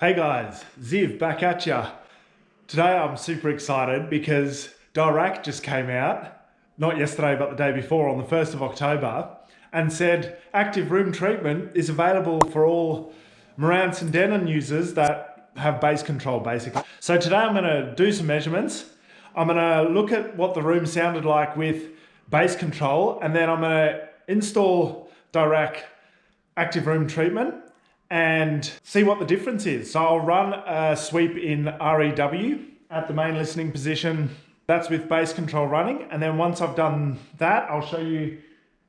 Hey guys, Ziv back at ya. Today I'm super excited because Dirac just came out, not yesterday but the day before, on the 1st of October, and said active room treatment is available for all Marantz and Denon users that have bass control basically. So today I'm going to do some measurements. I'm going to look at what the room sounded like with bass control, and then I'm going to install Dirac active room treatment and see what the difference is. So I'll run a sweep in REW at the main listening position. That's with bass control running. And then once I've done that, I'll show you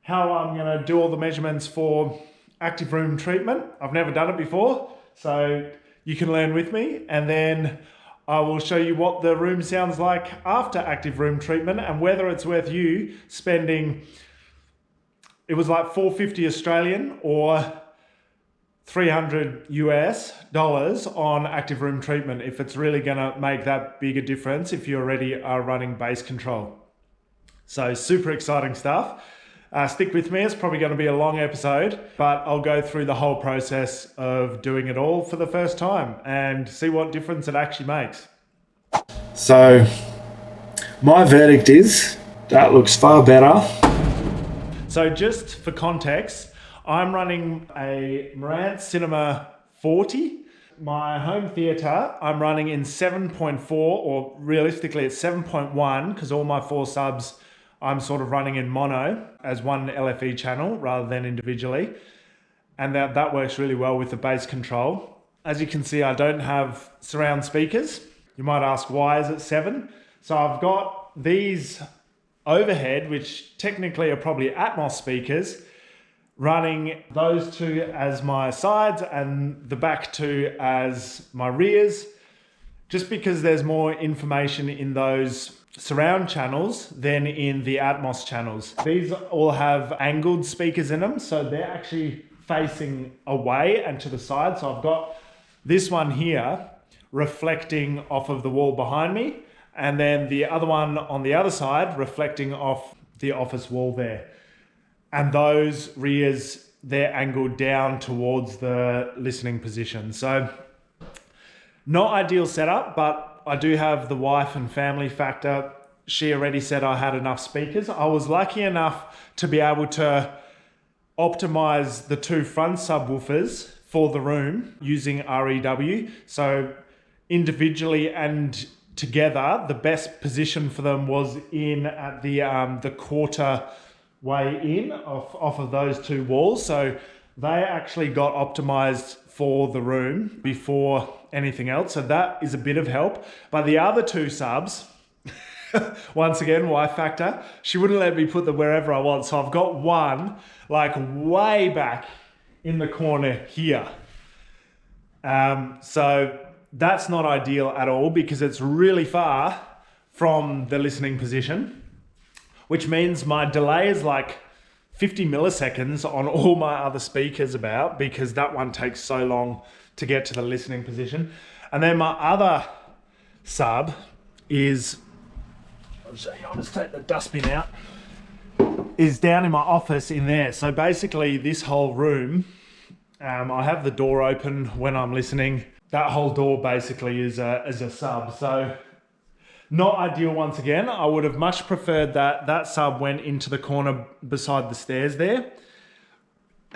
how I'm gonna do all the measurements for active room treatment. I've never done it before, so you can learn with me. And then I will show you what the room sounds like after active room treatment and whether it's worth you spending, it was like $450 Australian or $300 US on active room treatment, if it's really gonna make that big a difference if you already are running bass control. So super exciting stuff. Stick with me, it's probably gonna be a long episode, but I'll go through the whole process of doing it all for the first time and see what difference it actually makes. So my verdict is that looks far better. So just for context, I'm running a Marantz Cinema 40. My home theater, I'm running in 7.4, or realistically it's 7.1, because all my 4 subs I'm sort of running in mono as one LFE channel rather than individually. And that works really well with the bass control. As you can see, I don't have surround speakers. You might ask, why is it 7? So I've got these overhead, which technically are probably Atmos speakers, running those 2 as my sides and the back 2 as my rears, just because there's more information in those surround channels than in the Atmos channels. These all have angled speakers in them, so they're actually facing away and to the side. So I've got this one here reflecting off of the wall behind me, and then the other one on the other side reflecting off the office wall there. And those rears, they're angled down towards the listening position. So not ideal setup, but I do have the wife and family factor. She already said I had enough speakers. I was lucky enough to be able to optimize the 2 front subwoofers for the room using REW. So individually and together, the best position for them was in at the quarter way in off of those 2 walls. So they actually got optimized for the room before anything else. So that is a bit of help. But the other 2 subs, once again, wife factor, she wouldn't let me put them wherever I want. So I've got one like way back in the corner here. So that's not ideal at all because it's really far from the listening position, which means my delay is like 50 milliseconds on all my other speakers about, because that one takes so long to get to the listening position. And then my other sub is, I'll show you, I'll just take the dustbin out, is down in my office in there. So basically this whole room, I have the door open when I'm listening. That whole door basically is a sub. So not ideal once again. I would have much preferred that sub went into the corner beside the stairs there.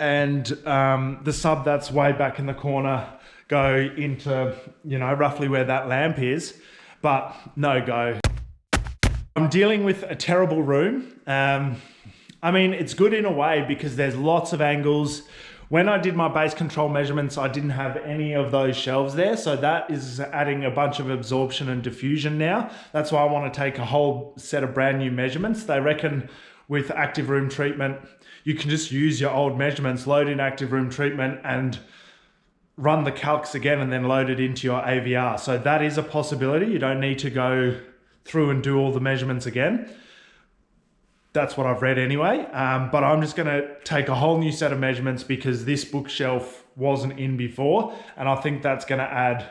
And the sub that's way back in the corner go into, you know, roughly where that lamp is, but no go. I'm dealing with a terrible room. I mean, it's good in a way because there's lots of angles. When I did my bass control measurements, I didn't have any of those shelves there. So that is adding a bunch of absorption and diffusion now. That's why I want to take a whole set of brand new measurements. They reckon with active room treatment, you can just use your old measurements, load in active room treatment and run the calcs again and then load it into your AVR. So that is a possibility. You don't need to go through and do all the measurements again. That's what I've read anyway, but I'm just gonna take a whole new set of measurements because this bookshelf wasn't in before, and I think that's gonna add,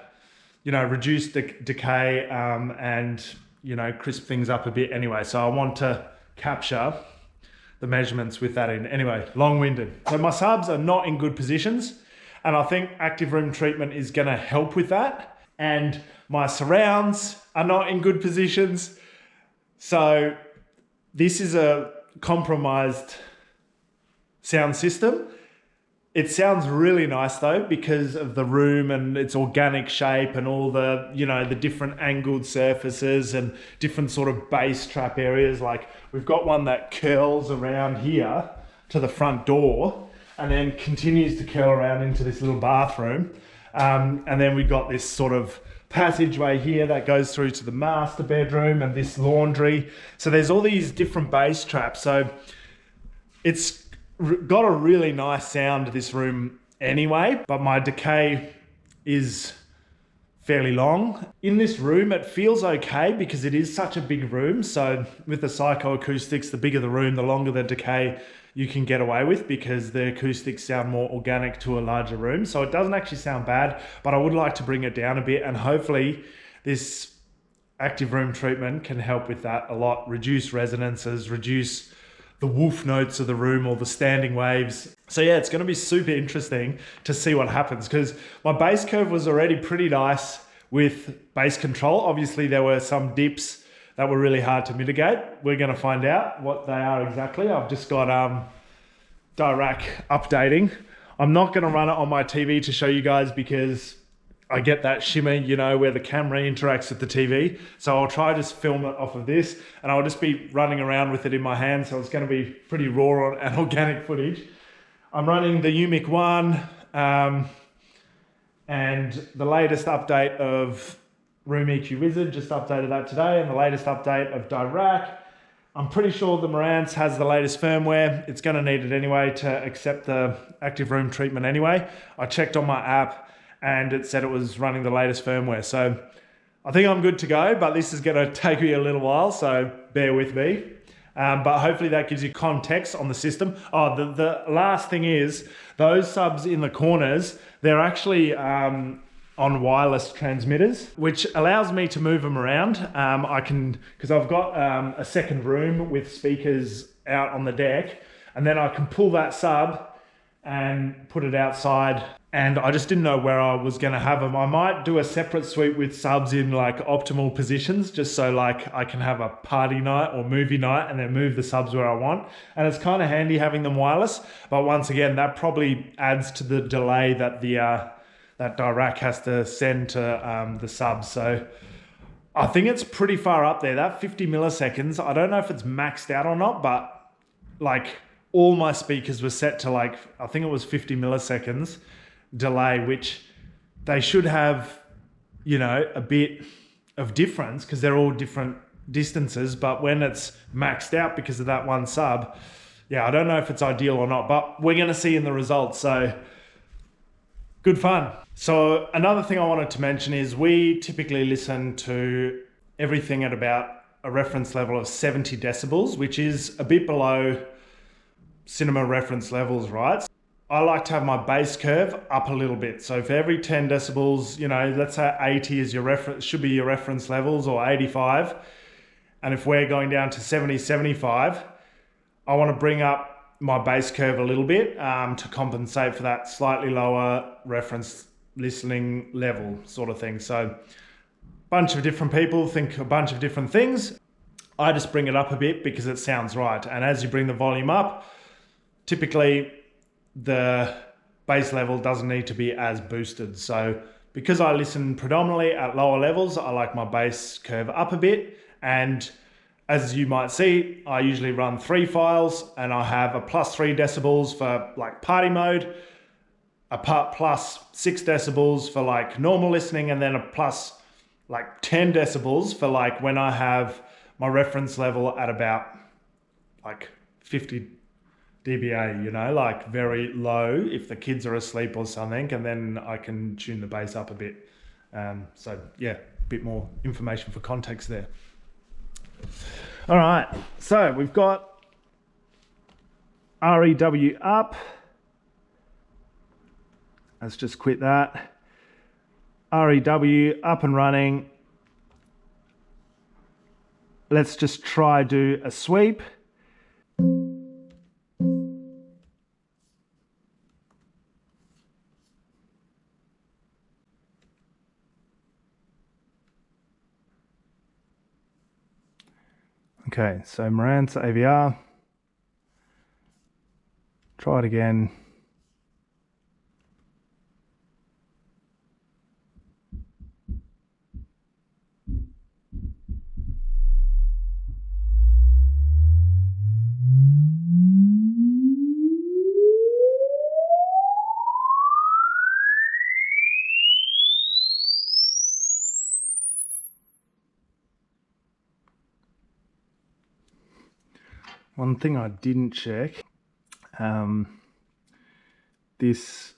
you know, reduce the decay and, you know, crisp things up a bit anyway. So I want to capture the measurements with that in. Anyway, long-winded. So my subs are not in good positions, And I think active room treatment is going to help with that. And my surrounds are not in good positions. So this is a compromised sound system. It sounds really nice though because of the room and its organic shape and all the, you know, the different angled surfaces and different sort of bass trap areas. Like we've got one that curls around here to the front door and then continues to curl around into this little bathroom. And then we've got this sort of passageway here that goes through to the master bedroom and this laundry. So there's all these different bass traps. So it's got a really nice sound, this room anyway, but my decay is fairly long. In this room, it feels okay because it is such a big room. So with the psychoacoustics, the bigger the room, the longer the decay you can get away with because the acoustics sound more organic to a larger room. So it doesn't actually sound bad, but I would like to bring it down a bit, and hopefully this active room treatment can help with that a lot, reduce resonances, reduce the woof notes of the room or the standing waves. So yeah, it's going to be super interesting to see what happens because my bass curve was already pretty nice with bass control. Obviously there were some dips that were really hard to mitigate. We're going to find out what they are exactly. I've just got Dirac updating. I'm not going to run it on my TV to show you guys because I get that shimmer, you know, where the camera interacts with the TV. So I'll try to just film it off of this and I'll just be running around with it in my hand. So it's going to be pretty raw and organic footage. I'm running the UMIC 1 and the latest update of Room EQ Wizard, just updated that today, and the latest update of Dirac. I'm pretty sure the Marantz has the latest firmware. It's going to need it anyway to accept the active room treatment anyway. I checked on my app and it said it was running the latest firmware. So I think I'm good to go, but this is going to take me a little while, so bear with me. But hopefully that gives you context on the system. Oh, the last thing is, those subs in the corners, they're actually on wireless transmitters, which allows me to move them around. I can, because I've got a second room with speakers out on the deck, and then I can pull that sub and put it outside. And I just didn't know where I was going to have them. I might do a separate suite with subs in like optimal positions, just so like I can have a party night or movie night and then move the subs where I want. And it's kind of handy having them wireless. But once again, that probably adds to the delay that that Dirac has to send to the subs. So I think it's pretty far up there. That 50 milliseconds, I don't know if it's maxed out or not, but like all my speakers were set to like, I think it was 50 milliseconds delay, which they should have, you know, a bit of difference because they're all different distances. But when it's maxed out because of that one sub, yeah, I don't know if it's ideal or not, but we're going to see in the results. So good fun. So another thing I wanted to mention is we typically listen to everything at about a reference level of 70 decibels, which is a bit below cinema reference levels, right? I like to have my bass curve up a little bit. So for every 10 decibels, you know, let's say 80 is your reference, should be your reference levels, or 85. And if we're going down to 70, 75, I want to bring up my bass curve a little bit to compensate for that slightly lower reference listening level sort of thing. So a bunch of different people think a bunch of different things. I just bring it up a bit because it sounds right. And as you bring the volume up, typically the bass level doesn't need to be as boosted. So because I listen predominantly at lower levels, I like my bass curve up a bit. And as you might see, I usually run 3 files and I have a +3 decibels for like party mode, a +6 decibels for like normal listening, and then a plus like 10 decibels for like when I have my reference level at about like 50 dBA, you know, like very low if the kids are asleep or something, and then I can tune the bass up a bit. So yeah, a bit more information for context there. All right, so we've got REW up. Let's just quit that. REW up and running. Let's just try do a sweep. Okay, so Marantz AVR. Try it again. One thing I didn't check, this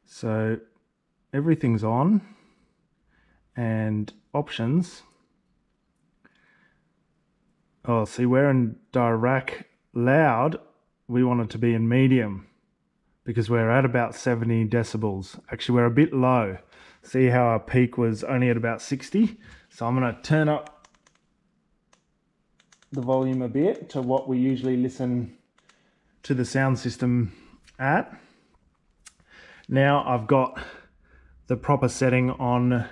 so everything's on, and options. Oh, see, we're in Dirac loud. We want it to be in medium because we're at about 70 decibels. Actually, we're a bit low. See how our peak was only at about 60? So I'm going to turn up the volume a bit to what we usually listen to the sound system at. Now I've got the proper setting on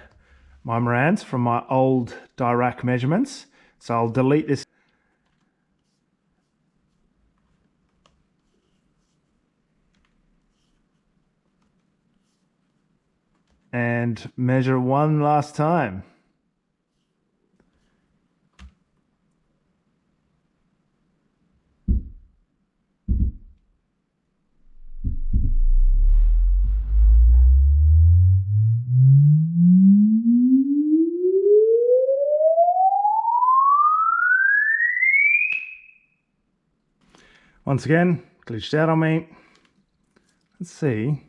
my Marantz from my old Dirac Measurements. So I'll delete this. And measure one last time. Once again, glitched out on me. Let's see.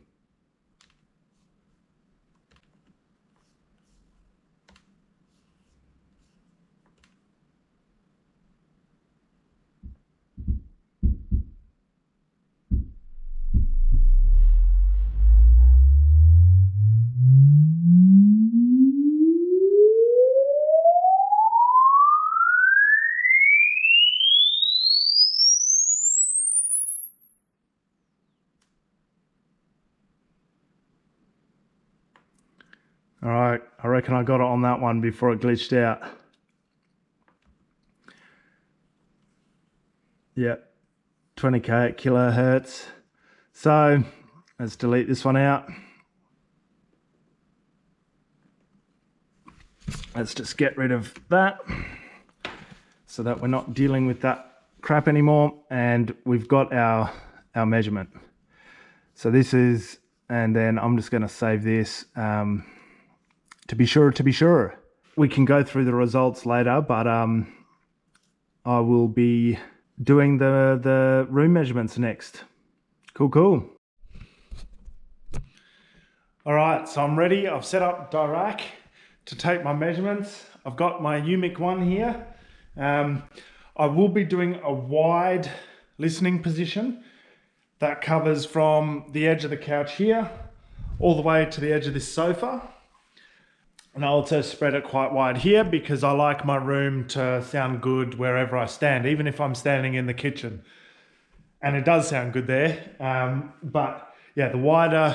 All right, I reckon I got it on that one before it glitched out. Yep, 20k at kilohertz. So let's delete this one out. Let's just get rid of that so that we're not dealing with that crap anymore. And we've got our measurement. So this is, and then I'm just going to save this. To be sure. We can go through the results later, but I will be doing the room measurements next. Cool. All right, so I'm ready. I've set up Dirac to take my measurements. I've got my UMIC one here. I will be doing a wide listening position that covers from the edge of the couch here all the way to the edge of this sofa. And I also spread it quite wide here because I like my room to sound good wherever I stand, even if I'm standing in the kitchen. And it does sound good there. But yeah, the wider.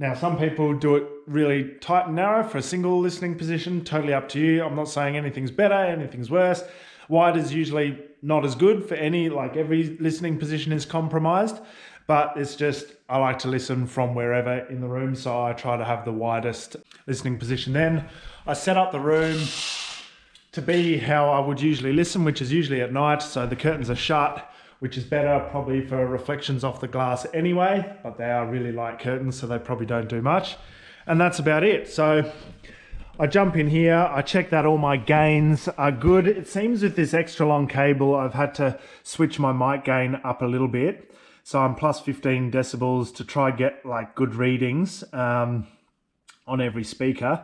Now, some people do it really tight and narrow for a single listening position. Totally up to you. I'm not saying anything's better, anything's worse. Wide is usually not as good for any, like every listening position is compromised. But it's just, I like to listen from wherever in the room, so I try to have the widest listening position. Then I set up the room to be how I would usually listen, which is usually at night, so the curtains are shut, which is better probably for reflections off the glass anyway, but they are really light curtains, so they probably don't do much. And that's about it. So I jump in here, I check that all my gains are good. It seems with this extra long cable, I've had to switch my mic gain up a little bit. So I'm plus 15 decibels to try get like good readings on every speaker.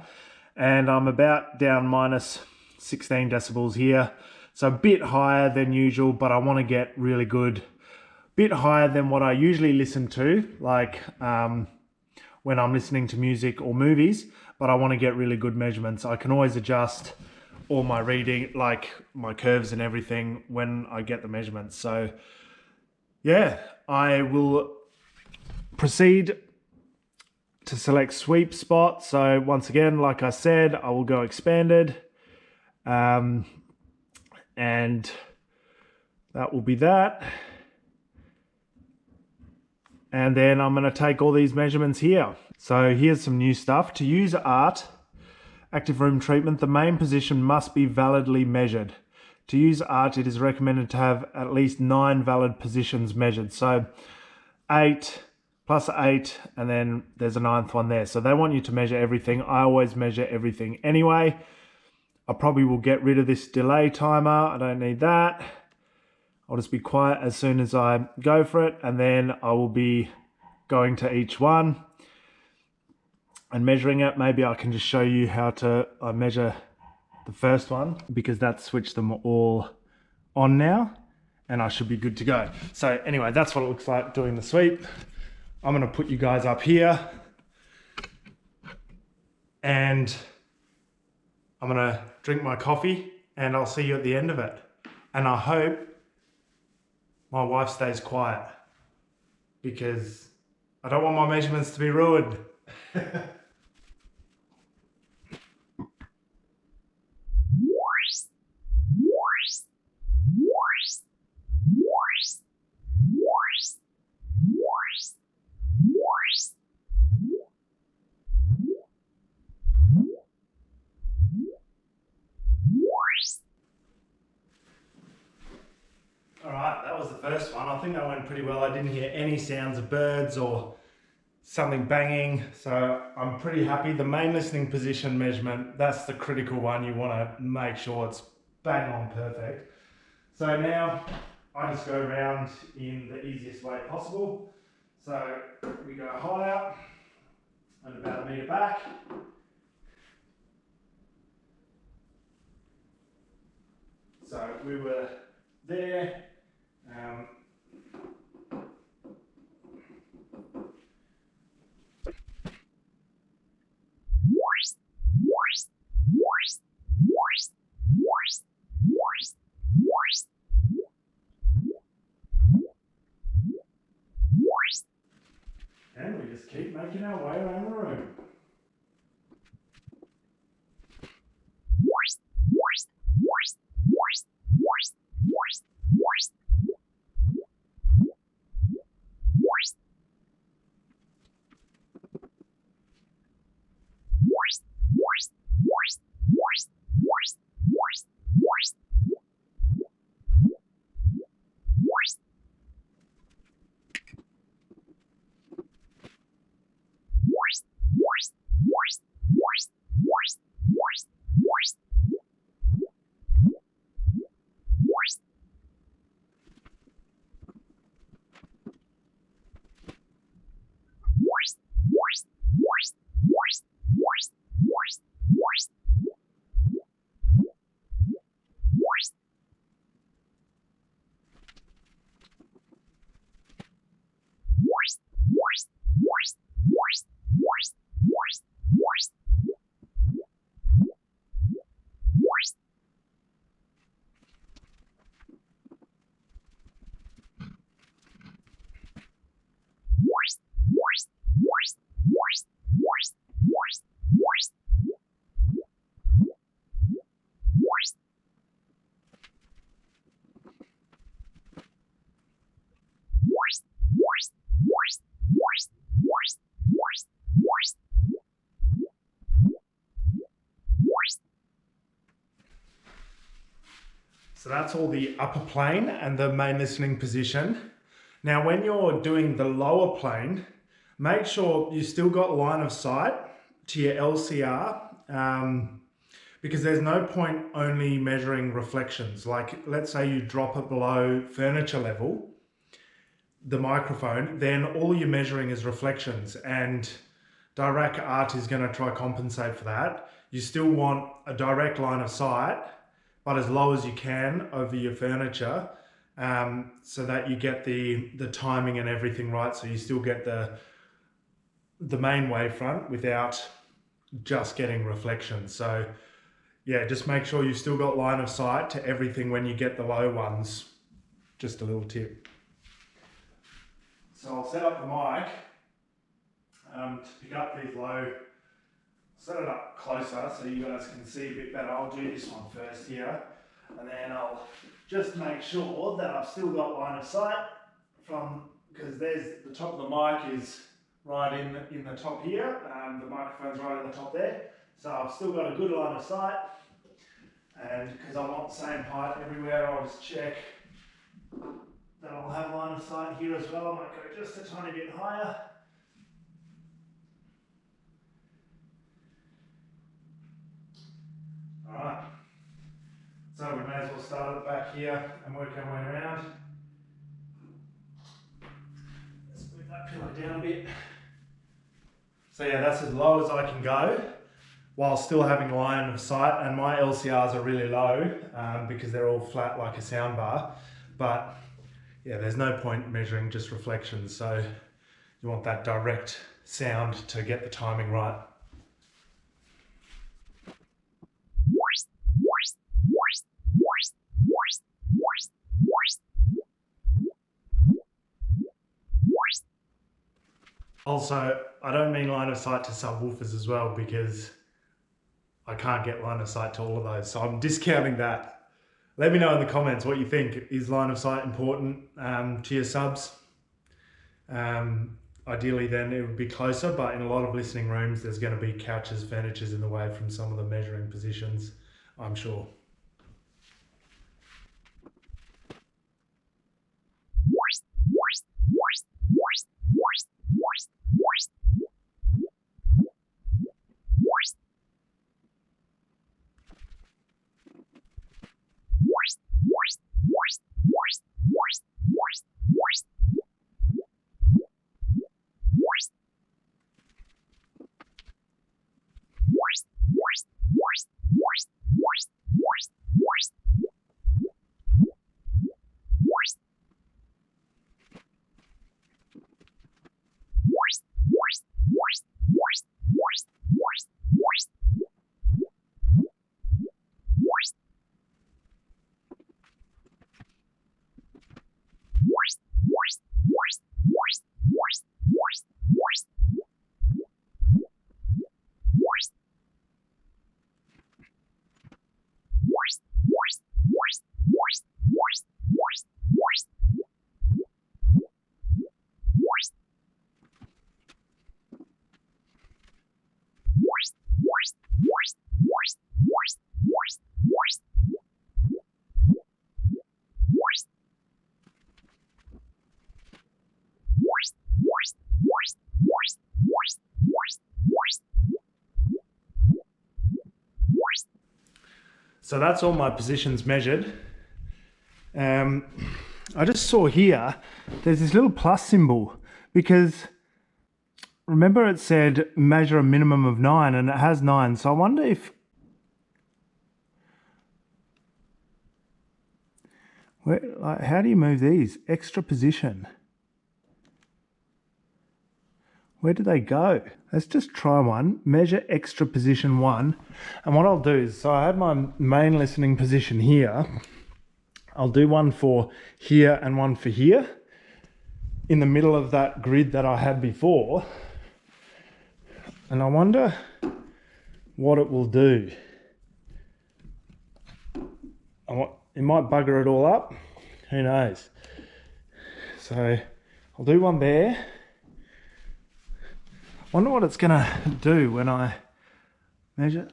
And I'm about down minus 16 decibels here. So a bit higher than usual, but I want to get really good. Bit higher than what I usually listen to, like when I'm listening to music or movies, but I want to get really good measurements. I can always adjust all my reading, like my curves and everything when I get the measurements. So yeah, I will proceed to select sweep spot. So once again, like I said, I will go expanded, and that will be that. And then I'm going to take all these measurements here. So here's some new stuff. To use ART, active room treatment, the main position must be validly measured. To use ART, it is recommended to have at least 9 valid positions measured. So 8 plus 8, and then there's a 9th one there. So they want you to measure everything. I always measure everything anyway. I probably will get rid of this delay timer. I don't need that. I'll just be quiet as soon as I go for it, and then I will be going to each one and measuring it. Maybe I can just show you how to measure the first one, because that's switched them all on now, and I should be good to go. So anyway, that's what it looks like doing the sweep. I'm going to put you guys up here, and I'm going to drink my coffee, and I'll see you at the end of it. And I hope my wife stays quiet, because I don't want my measurements to be ruined. Alright, that was the first one. I think that went pretty well. I didn't hear any sounds of birds or something banging, so I'm pretty happy. The main listening position measurement, that's the critical one. You want to make sure it's bang on perfect. So now I just go around in the easiest way possible. So we go higher and about 1 meter back. So we were there. And we just keep making our way around the room. So that's all the upper plane and the main listening position. Now, when you're doing the lower plane, make sure you still got line of sight to your LCR, because there's no point only measuring reflections. Like, let's say you drop it below furniture level, the microphone, then all you're measuring is reflections, and Dirac ART is going to try compensate for that. You still want a direct line of sight, but as low as you can over your furniture, so that you get the timing and everything right, so you still get the main wavefront without just getting reflections. So yeah, just make sure you've still got line of sight to everything when you get the low ones. Just a little tip. So I'll set up the mic to pick up these low. Set it up closer so you guys can see a bit better. I'll do this one first here, and then I'll just make sure that I've still got line of sight from, because there's the top of the mic is right in the top here. The microphone's right in the top there. So I've still got a good line of sight, and because I want the same height everywhere, I'll just check that I'll have line of sight here as well. I might go just a tiny bit higher. Alright, so we may as well start at the back here and work our way around. Let's move that pillar down a bit. So yeah, that's as low as I can go while still having line of sight, and my LCRs are really low because they're all flat like a soundbar. But yeah, there's no point measuring just reflections, so you want that direct sound to get the timing right. Also, I don't mean line of sight to subwoofers as well, because I can't get line of sight to all of those, so I'm discounting that. Let me know in the comments what you think. Is line of sight important to your subs? Ideally then it would be closer, but in a lot of listening rooms there's going to be couches, furnitures in the way from some of the measuring positions, I'm sure. So that's all my positions measured. I just saw here, there's this little plus symbol, because remember it said measure a minimum of 9, and it has 9. So I wonder if, how do you move these? Extra position. Where do they go? Let's just try one. Measure extra position 1. And what I'll do is, so I had my main listening position here. I'll do one for here and one for here, in the middle of that grid that I had before. And I wonder what it will do. It might bugger it all up. Who knows? So I'll do one there. I wonder what it's going to do when I measure.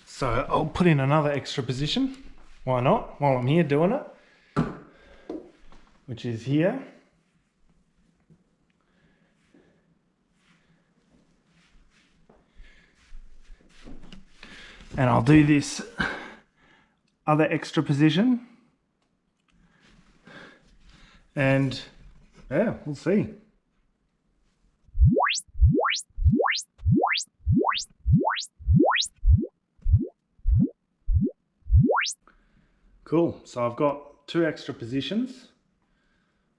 So I'll put in another extra position. Why not? While I'm here doing it, which is here. And I'll do this other extra position. And yeah, we'll see. Cool, so I've got 2 extra positions,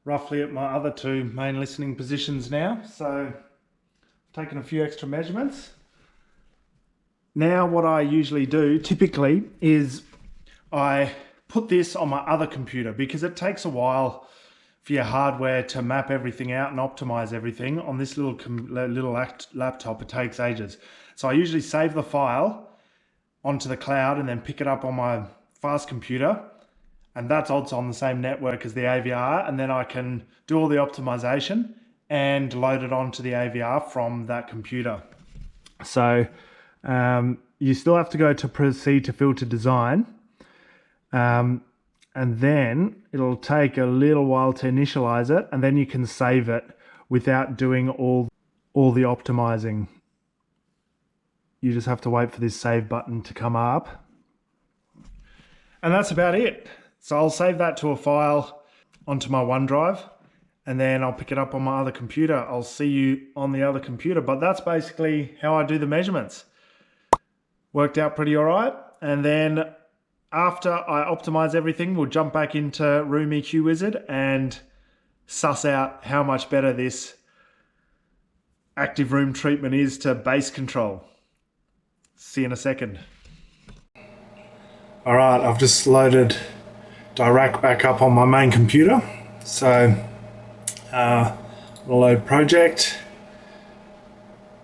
roughly at my other 2 main listening positions now. So I've taken a few extra measurements. Now what I usually do typically is I put this on my other computer because it takes a while for your hardware to map everything out and optimize everything. On this little laptop, it takes ages. So I usually save the file onto the cloud and then pick it up on my fast computer, and that's also on the same network as the AVR, and then I can do all the optimization and load it onto the AVR from that computer. So you still have to go to proceed to filter design, and then it'll take a little while to initialize it, and then you can save it without doing all the optimizing. You just have to wait for this save button to come up. And that's about it. So I'll save that to a file onto my OneDrive, and then I'll pick it up on my other computer. I'll see you on the other computer, but that's basically how I do the measurements. Worked out pretty all right. And then after I optimize everything, we'll jump back into Room EQ Wizard and suss out how much better this active room treatment is to bass control. See you in a second. All right, I've just loaded Dirac back up on my main computer. So I'll load project,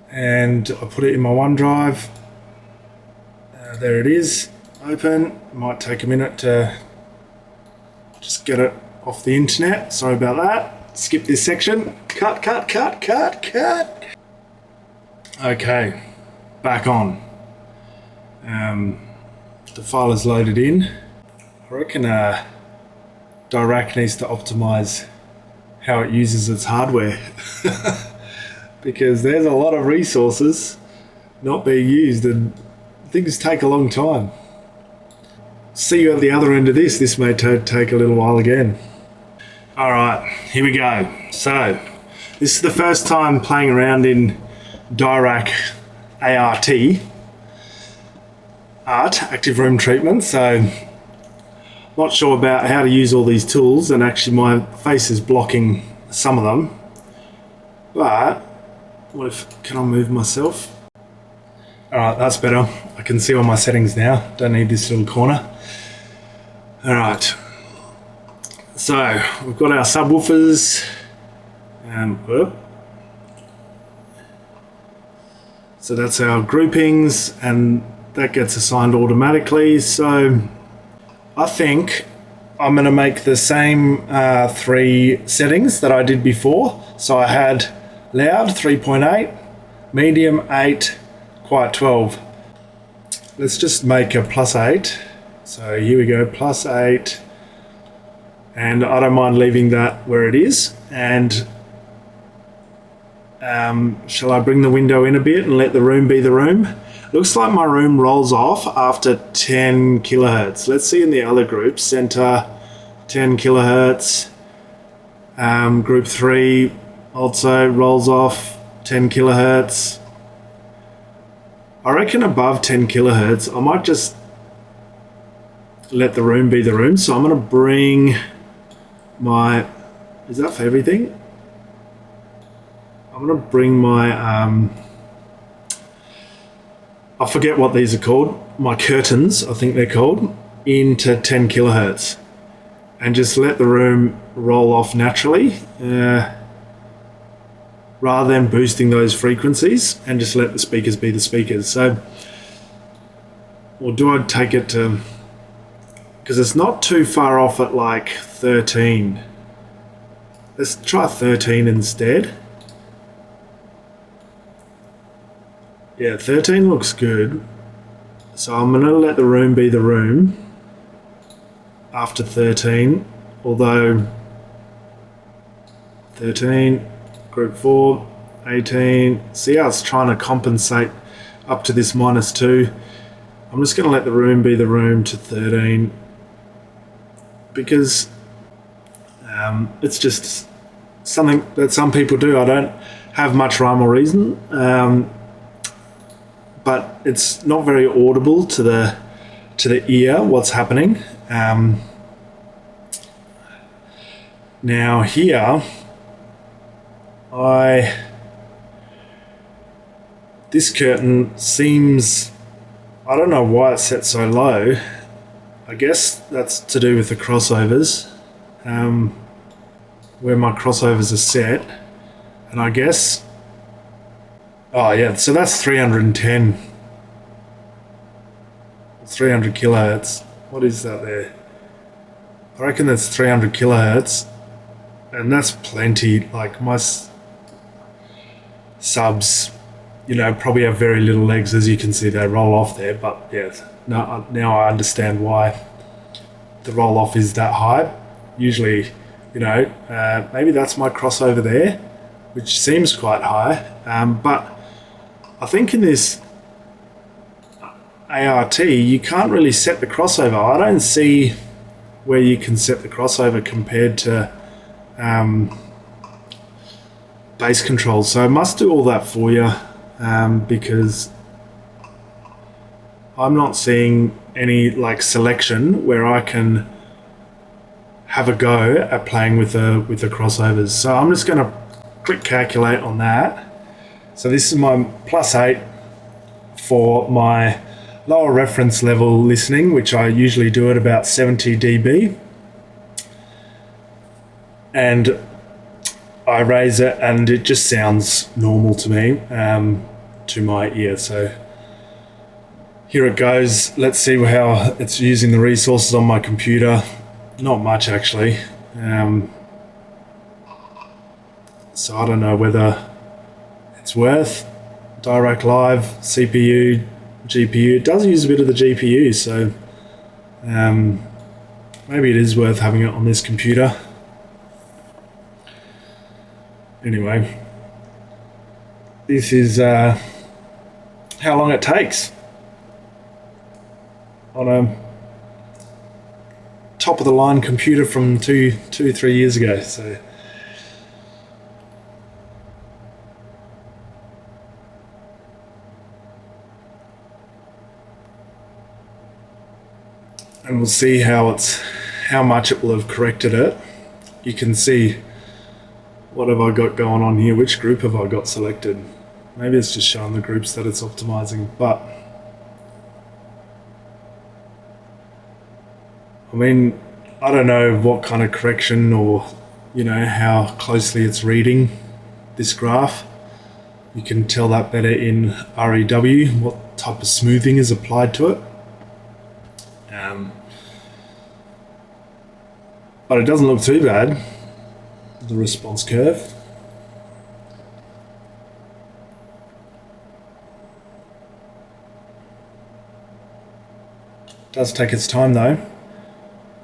and I put it in my OneDrive. There it is, open. Might take a minute to just get it off the internet. Sorry about that. Skip this section. Cut. Okay, back on. The file is loaded in. I reckon Dirac needs to optimize how it uses its hardware because there's a lot of resources not being used and things take a long time. See you at the other end of this. This may take a little while again. All right, here we go. So this is the first time playing around in Dirac ART, active room treatment. So not sure about how to use all these tools, and actually my face is blocking some of them. But what if, can I move myself? All right, that's better. I can see all my settings now. Don't need this little corner. All right. So we've got our subwoofers. So that's our groupings, and that gets assigned automatically. So I think I'm going to make the same 3 settings that I did before. So I had loud 3.8, medium 8, quiet 12. Let's just make a +8. So here we go, +8. And I don't mind leaving that where it is. And shall I bring the window in a bit and let the room be the room? Looks like my room rolls off after 10 kilohertz. Let's see in the other group. Center, 10 kilohertz. Group 3 also rolls off 10 kilohertz. I reckon above 10 kilohertz, I might just let the room be the room. So I'm going to bring my, is that for everything? I'm going to bring my, I forget what these are called, my curtains, I think they're called, into 10 kilohertz, and just let the room roll off naturally, rather than boosting those frequencies, and just let the speakers be the speakers. So, or do I take it to, because it's not too far off at like 13. Let's try 13 instead. Yeah, 13 looks good. So I'm going to let the room be the room after 13, although 13, group 4, 18, see how it's trying to compensate up to this -2. I'm just going to let the room be the room to 13 because it's just something that some people do. I don't have much rhyme or reason. But it's not very audible to the ear what's happening. Now here, this curtain seems I don't know why it's set so low. I guess that's to do with the crossovers, where my crossovers are set. And I guess, oh yeah, so that's 310, 300 kilohertz. What is that there? I reckon that's 300 kilohertz, and that's plenty. Like my subs, you know, probably have very little legs, as you can see they roll off there, but yeah, now I understand why the roll off is that high. Usually, you know, maybe that's my crossover there, which seems quite high, but I think in this ART you can't really set the crossover. I don't see where you can set the crossover compared to bass control, so I must do all that for you, because I'm not seeing any like selection where I can have a go at playing with the crossovers. So I'm just going to click calculate on that. So this is my +8 for my lower reference level listening, which I usually do at about 70 dB, and I raise it and it just sounds normal to me, to my ear. So here it goes. Let's see how it's using the resources on my computer. Not much actually. So I don't know whether it's worth Dirac Live, CPU, GPU. It does use a bit of the GPU, so maybe it is worth having it on this computer. Anyway, this is how long it takes on a top of the line computer from 3 years ago. So and we'll see how much it will have corrected it. You can see what have I got going on here, which group have I got selected. Maybe it's just showing the groups that it's optimizing, but I mean, I don't know what kind of correction or, you know, how closely it's reading this graph. You can tell that better in REW, what type of smoothing is applied to it. But it doesn't look too bad, the response curve. It does take its time though.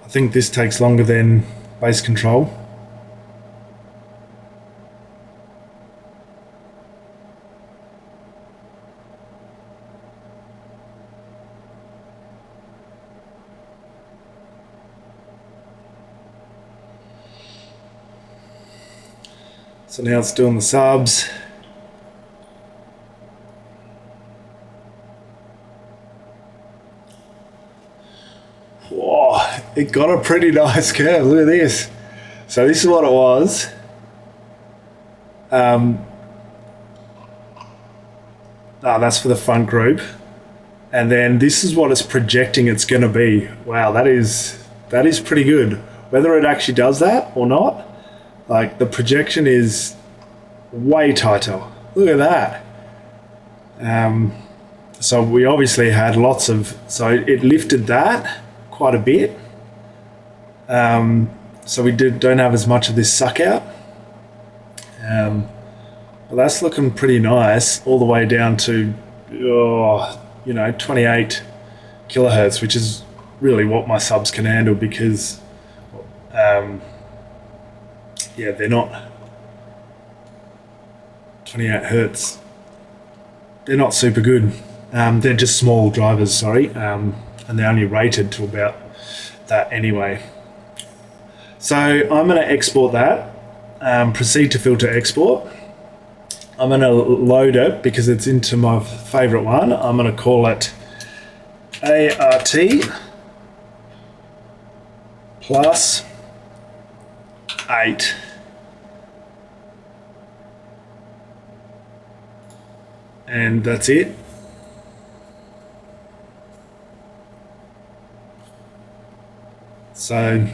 I think this takes longer than bass control. So now it's doing the subs. Whoa, it got a pretty nice curve. Look at this. So this is what it was. That's for the front group. And then this is what it's projecting it's going to be. Wow, that is pretty good. Whether it actually does that or not, like the projection is way tighter. Look at that. So we obviously had so it lifted that quite a bit. So we don't have as much of this suck out. But that's looking pretty nice all the way down to, 28 kilohertz, which is really what my subs can handle because, they're not 28 hertz. They're not super good. They're just small drivers, sorry, and they're only rated to about that anyway. So I'm going to export that, proceed to filter export. I'm going to load it because it's into my favorite one. I'm going to call it ART plus 8. And that's it. So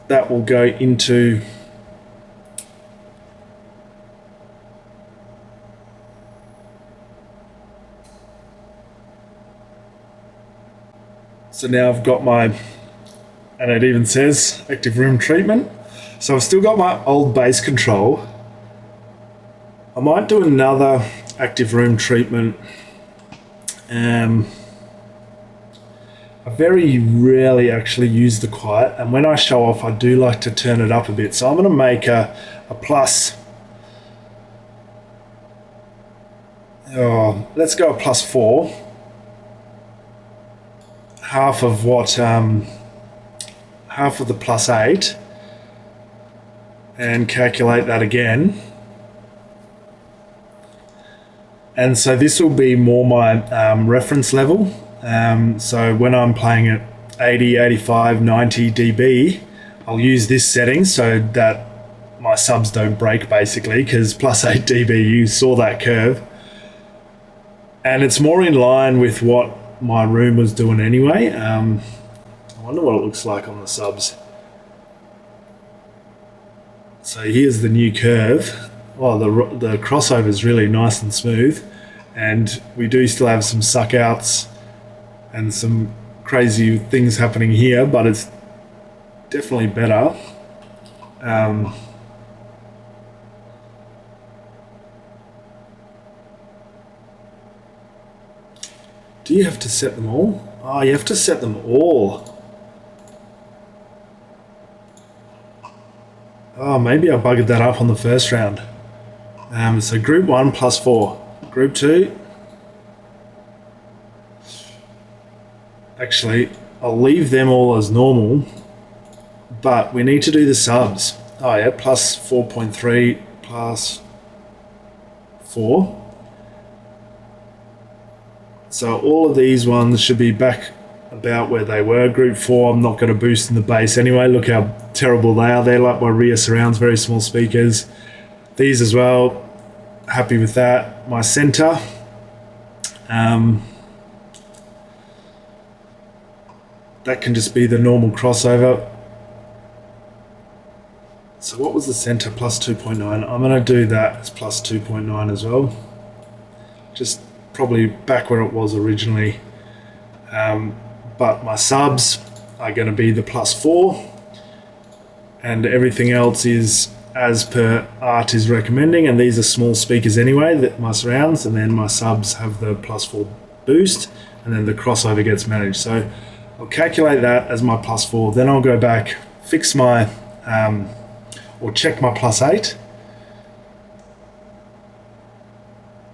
that will go into so now I've got my, and it even says active room treatment. So I've still got my old bass control. I might do another active room treatment. I very rarely actually use the quiet, and when I show off I do like to turn it up a bit. So I'm going to make a plus, let's go a +4, half of what, half of the +8, and calculate that again. And so this will be more my reference level. So when I'm playing at 80, 85, 90 dB, I'll use this setting so that my subs don't break, basically, because +8 dB, you saw that curve. And it's more in line with what my room was doing anyway. I wonder what it looks like on the subs. So here's the new curve. Well, the crossover is really nice and smooth, and we do still have some suck outs and some crazy things happening here, but it's definitely better. Do you have to set them all? Oh, you have to set them all. Oh, maybe I buggered that up on the first round. So group 1 +4. Group 2. Actually, I'll leave them all as normal, but we need to do the subs. Oh yeah, +4.3 +4. So all of these ones should be back about where they were. Group 4, I'm not going to boost in the bass anyway. Look how terrible they are. They're like my rear surrounds, very small speakers. These as well, happy with that. My center, that can just be the normal crossover. So what was the center? +2.9. I'm going to do that as +2.9 as well. Just probably back where it was originally. But my subs are going to be the +4, and everything else is as per Art is recommending, and these are small speakers anyway, that my surrounds, and then my subs have the +4 boost, and then the crossover gets managed. So I'll calculate that as my +4, then I'll go back, fix my or check my +8,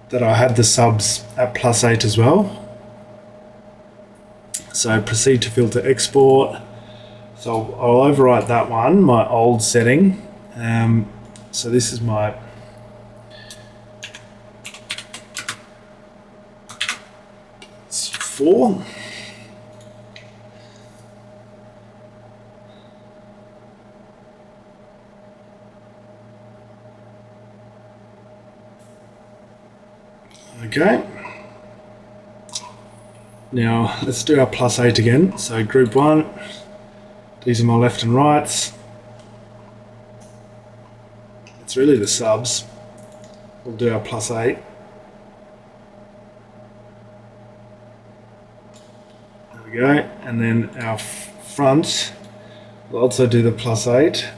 that I had the subs at +8 as well. So proceed to filter export. So I'll overwrite that one, my old setting. So this is my it's 4. Okay. Now let's do our +8 again. So group 1, these are my left and rights. It's really the subs. We'll do our +8. There we go. And then our front, we'll also do the +8.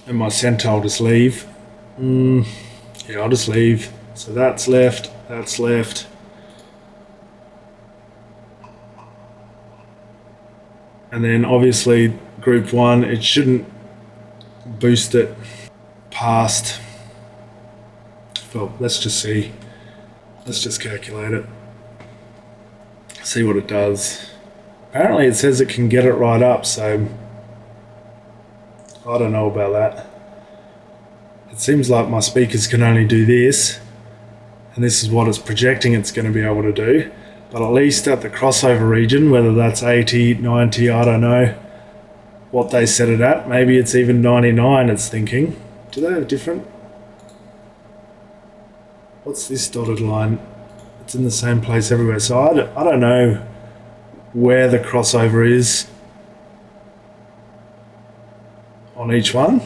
And my center I'll just leave. Yeah, I'll just leave. So that's left, that's left. And then obviously group 1, it shouldn't boost it past, well, let's just see. Let's just calculate it. See what it does. Apparently it says it can get it right up, so I don't know about that. It seems like my speakers can only do this, and this is what it's projecting it's going to be able to do. But at least at the crossover region, whether that's 80, 90, I don't know what they set it at. Maybe it's even 99, it's thinking. Do they have different? what's this dotted line? It's in the same place everywhere. So I don't know where the crossover is on each one.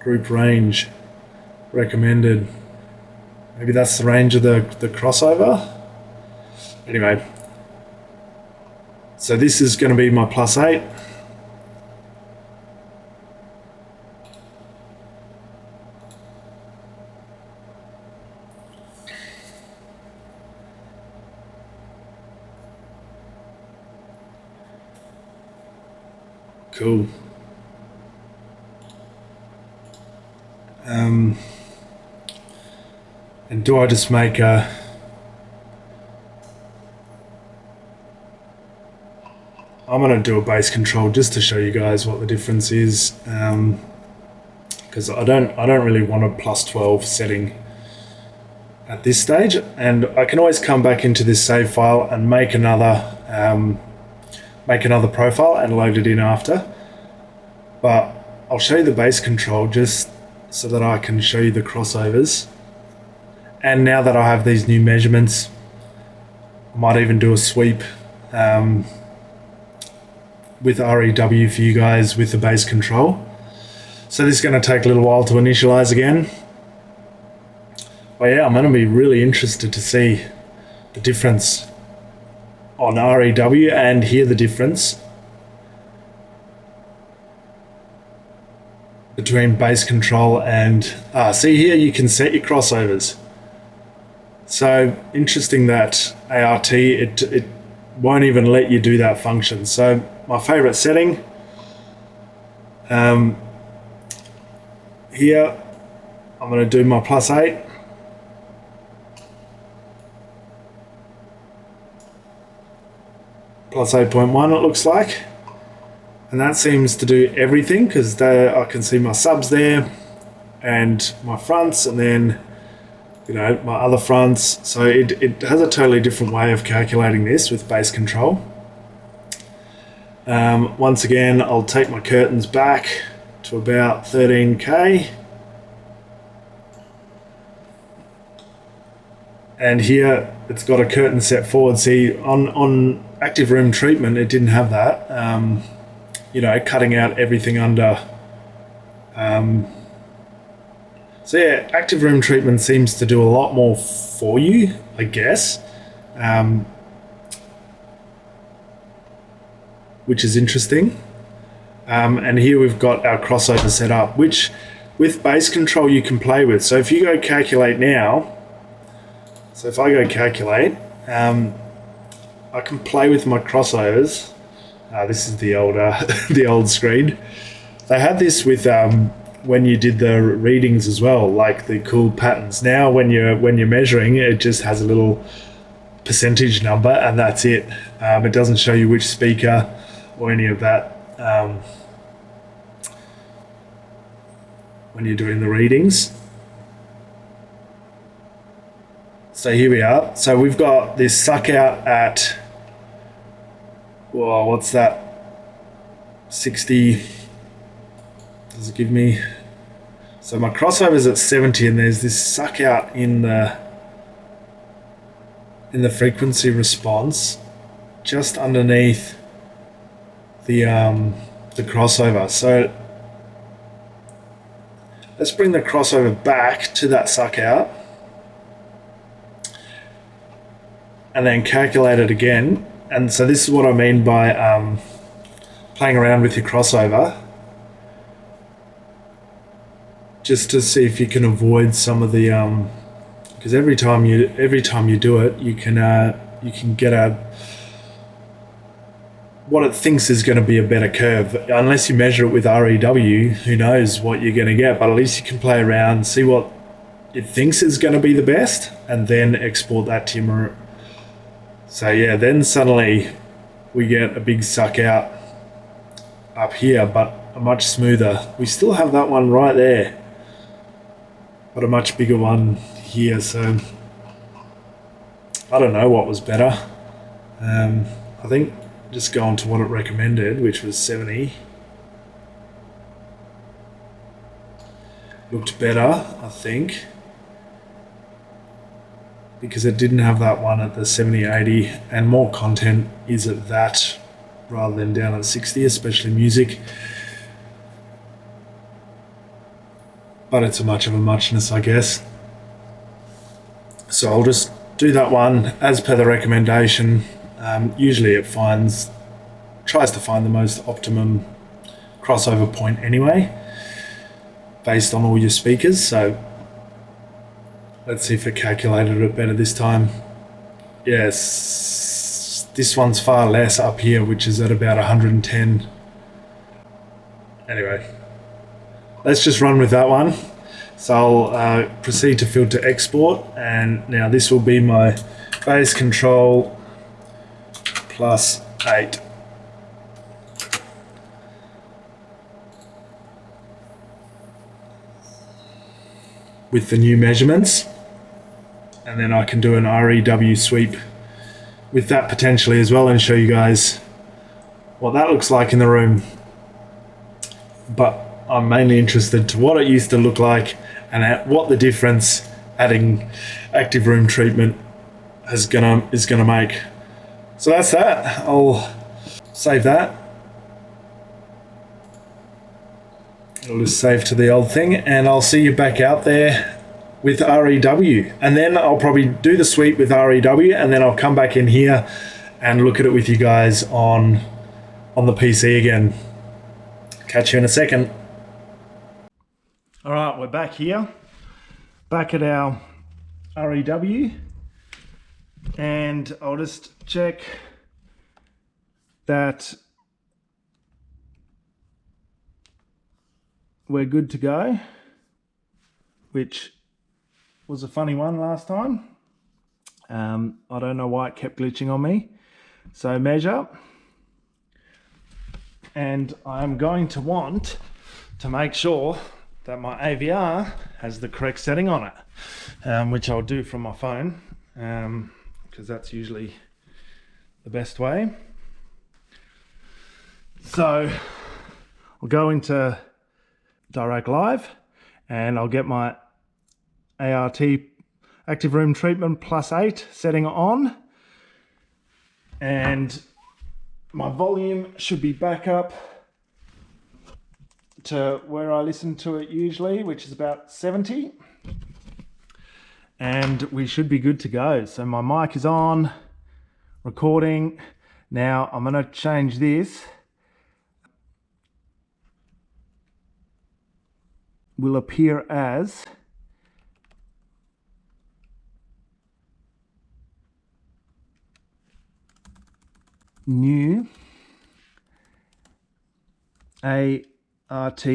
Group range recommended. Maybe that's the range of the crossover. Anyway, so this is going to be my +8. Cool. And do I just make a... I'm going to do a bass control just to show you guys what the difference is, because I don't really want a +12 setting at this stage, and I can always come back into this save file and make another profile and load it in after. But I'll show you the bass control just so that I can show you the crossovers. And now that I have these new measurements, I might even do a sweep with REW for you guys with the bass control. So this is going to take a little while to initialize again. But yeah, I'm going to be really interested to see the difference on REW and hear the difference between bass control and see here you can set your crossovers. So interesting that ART it won't even let you do that function. So my favorite setting here, I'm going to do my +8. +8.1 it looks like, and that seems to do everything because I can see my subs there and my fronts, and then my other fronts. So it has a totally different way of calculating this with bass control. Once again, I'll take my curtains back to about 13K, and here it's got a curtain set forward. See, on active room treatment it didn't have that, cutting out everything under. So yeah, active room treatment seems to do a lot more for you, I guess, which is interesting. And here we've got our crossover set up, which with bass control you can play with. So if you go calculate now, so if I go calculate, I can play with my crossovers. This is the old the old screen. They had this with when you did the readings as well, like the cool patterns. Now when you're measuring, it just has a little percentage number and that's it. It doesn't show you which speaker or any of that when you're doing the readings. So here we are. So we've got this suck out at, well, what's that? 60. Does it give me? So my crossover's at 70, and there's this suck out in the frequency response just underneath the crossover. So let's bring the crossover back to that suck out and then calculate it again. And so this is what I mean by playing around with your crossover, just to see if you can avoid some of the because every time you do it, you can get a what it thinks is going to be a better curve. Unless you measure it with REW, who knows what you're going to get, but at least you can play around, see what it thinks is going to be the best, and then export that to your. So yeah, then suddenly we get a big suck out up here, but a much smoother. We still have that one right there, but a much bigger one here. So I don't know what was better. I think just go on to what it recommended, which was 70. Looked better, I think. because it didn't have that one at the 7080, and more content is at that rather than down at 60, especially music. But it's a much of a muchness, I guess. So I'll just do that one as per the recommendation. Usually it tries to find the most optimum crossover point anyway, based on all your speakers. So let's see if it calculated it better this time. Yes, this one's far less up here, which is at about 110. Anyway, let's just run with that one. So I'll proceed to filter export, and now this will be my bass control +8. With the new measurements, and then I can do an REW sweep with that potentially as well and show you guys what that looks like in the room. But I'm mainly interested to what it used to look like and at what the difference adding active room treatment is gonna make. So that's that. I'll save that. It'll just save to the old thing, and I'll see you back out there with REW. And then I'll probably do the sweep with REW, and then I'll come back in here and look at it with you guys on the PC again. Catch you in a second. All right, we're back here, back at our REW, and I'll just check that we're good to go, which was a funny one last time. I don't know why it kept glitching on me. So measure, and I'm going to want to make sure that my AVR has the correct setting on it, which I'll do from my phone, because that's usually the best way. So I'll go into Dirac Live, and I'll get my ART Active Room Treatment +8 setting on, and my volume should be back up to where I listen to it usually, which is about 70, and we should be good to go. So my mic is on, recording. Now I'm going to change this. Will appear as new ART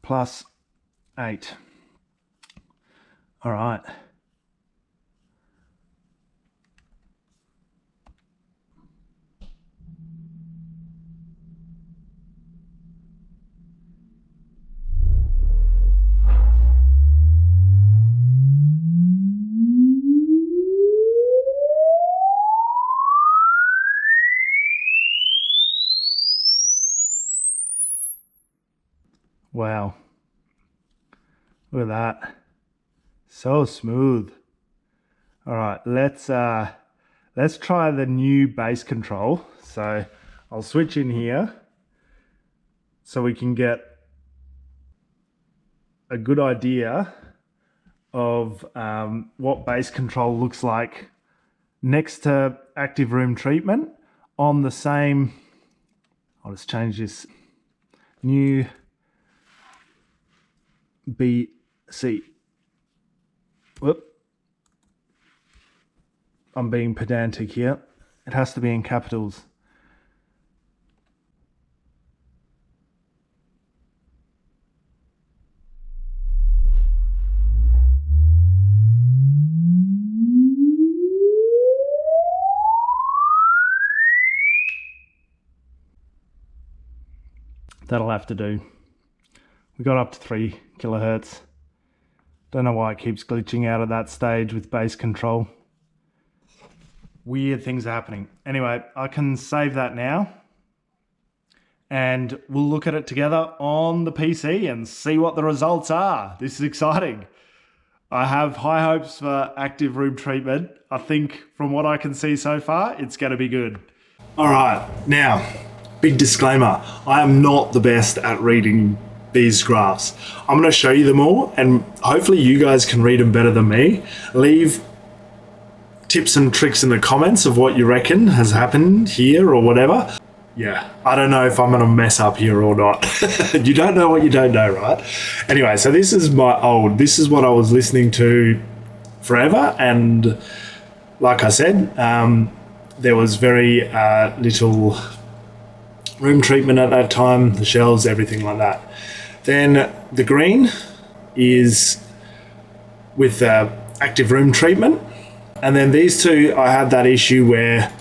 +8. All right. Wow, look at that, so smooth. All right, let's try the new bass control. So I'll switch in here so we can get a good idea of what bass control looks like next to active room treatment on the same. I'll just change this, new BC. Whoop. I'm being pedantic here. It has to be in capitals. That'll have to do. We got up to 3 kilohertz. Don't know why it keeps glitching out of that stage with bass control. Weird things are happening. Anyway, I can save that now, and we'll look at it together on the PC and see what the results are. This is exciting. I have high hopes for active room treatment. I think from what I can see so far, it's going to be good. All right, now, big disclaimer. I am not the best at reading these graphs. I'm going to show you them all, and hopefully you guys can read them better than me. Leave tips and tricks in the comments of what you reckon has happened here or whatever. Yeah, I don't know if I'm going to mess up here or not. You don't know what you don't know, right? Anyway, so this is this is what I was listening to forever. And like I said, there was very little room treatment at that time, the shelves, everything like that. Then the green is with active room treatment. And then these two, I had that issue where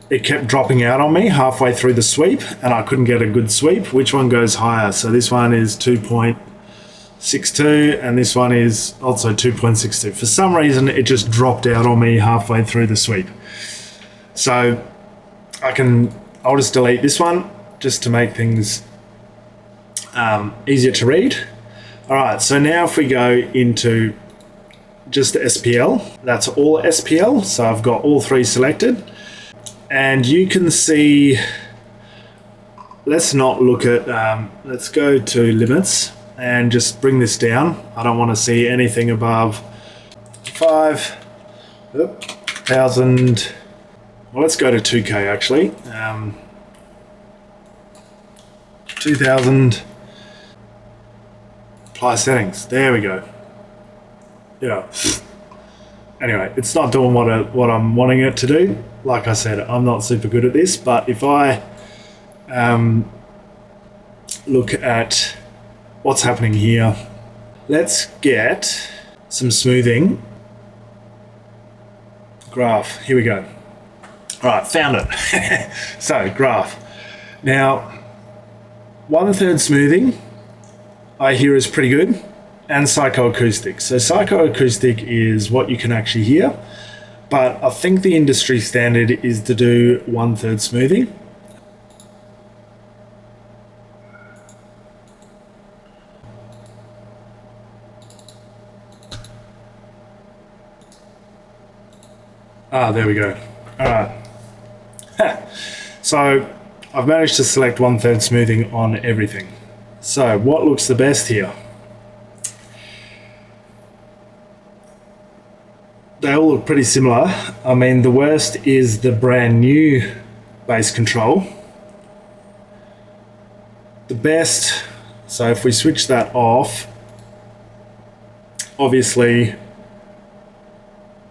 it kept dropping out on me halfway through the sweep and I couldn't get a good sweep. Which one goes higher? So this one is 2.62 and this one is also 2.62. For some reason, it just dropped out on me halfway through the sweep. So I'll just delete this one just to make things easier to read. All right, so now if we go into just SPL, that's all SPL. So I've got all three selected. And you can see, let's not look at, let's go to limits and just bring this down. I don't want to see anything above 5,000. Well, let's go to 2K actually. 2,000 apply settings. There we go. Yeah. Anyway, it's not doing what I'm wanting it to do. Like I said, I'm not super good at this, but if I look at what's happening here, let's get some smoothing. Graph, here we go. All right, found it. So, graph. Now, 1/3 smoothing, I hear is pretty good, and psychoacoustic. So psychoacoustic is what you can actually hear. But I think the industry standard is to do 1/3 smoothing. There we go. All right. So I've managed to select 1/3 smoothing on everything. So what looks the best here? They all look pretty similar. I mean, the worst is the brand new bass control. The best, so if we switch that off, obviously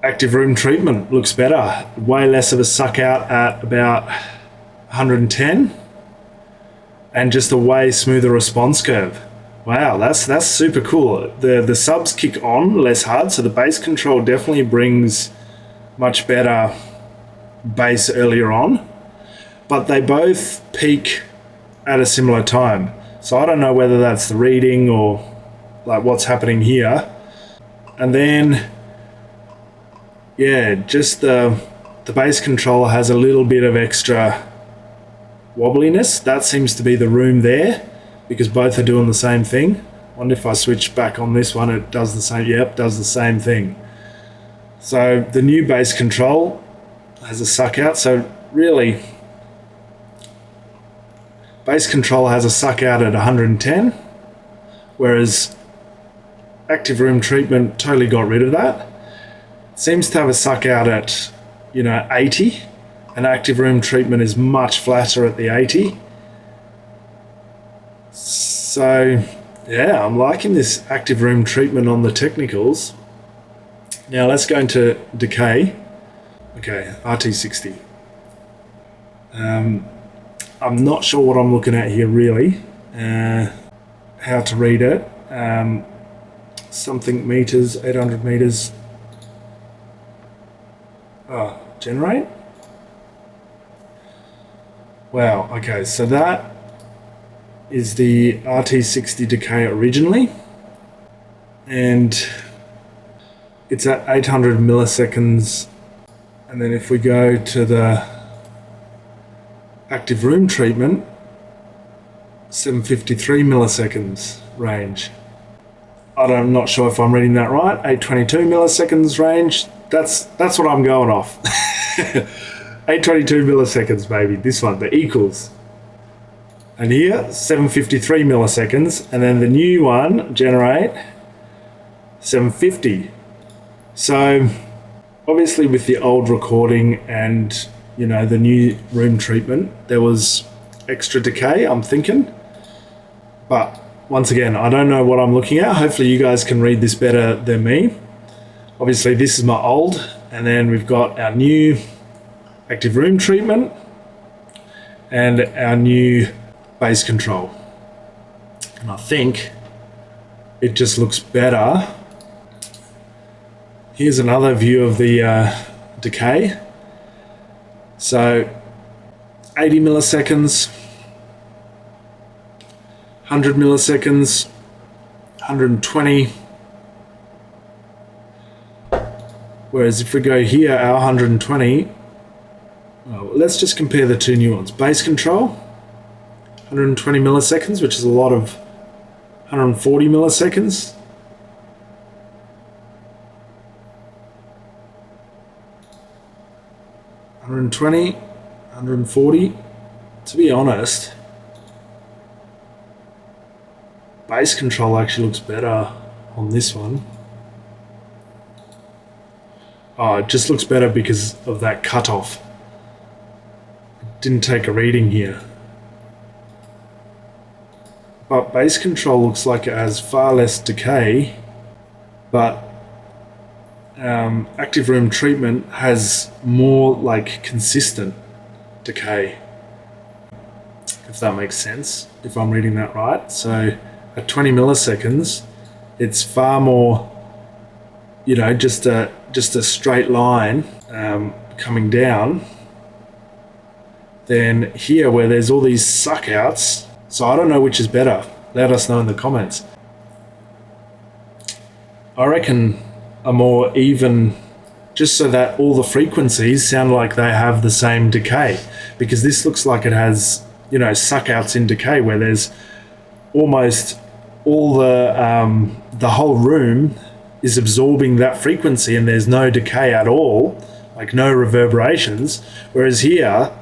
active room treatment looks better. Way less of a suck out at about 110 and just a way smoother response curve. Wow, that's super cool. The subs kick on less hard, so the bass control definitely brings much better bass earlier on, but they both peak at a similar time. So I don't know whether that's the reading or like what's happening here. And then, yeah, just the bass control has a little bit of extra wobbliness. That seems to be the room there, because both are doing the same thing. I wonder if I switch back on this one, it does the same. Yep, does the same thing. So the new bass control has a suck out. So really, bass control has a suck out at 110, whereas active room treatment totally got rid of that. It seems to have a suck out at 80, and active room treatment is much flatter at the 80. So yeah, I'm liking this active room treatment on the technicals. Now let's go into Decay. Okay, RT60. I'm not sure what I'm looking at here really. How to read it. Something meters, 800 meters. Oh, generate. Wow, okay, so that is the RT60 Decay originally, and it's at 800 milliseconds. And then if we go to the active room treatment, 753 milliseconds range. I'm not sure if I'm reading that right. 822 milliseconds range. That's what I'm going off. 822 milliseconds, baby. This one, the equals. And here, 753 milliseconds. And then the new one, generate, 750. So obviously with the old recording and, you know, the new room treatment, there was extra decay, I'm thinking. But once again, I don't know what I'm looking at. Hopefully you guys can read this better than me. Obviously this is my old, and then we've got our new active room treatment and our new bass control. And I think it just looks better. Here's another view of the decay. So 80 milliseconds, 100 milliseconds, 120. Whereas if we go here, our 120, well, let's just compare the two new ones. Bass control, 120 milliseconds, which is a lot of 140 milliseconds. $120, $140. To be honest, bass control actually looks better on this one. Oh, it just looks better because of that cutoff. It didn't take a reading here. But bass control looks like it has far less decay, but active room treatment has more like consistent decay, if that makes sense, if I'm reading that right. So at 20 milliseconds, it's far more, you know, just a straight line coming down than here where there's all these suck outs. So I don't know which is better. Let us know in the comments. I reckon a more even, just so that all the frequencies sound like they have the same decay, because this looks like it has, you know, suck outs in decay where there's almost all the whole room is absorbing that frequency and there's no decay at all, like no reverberations, whereas here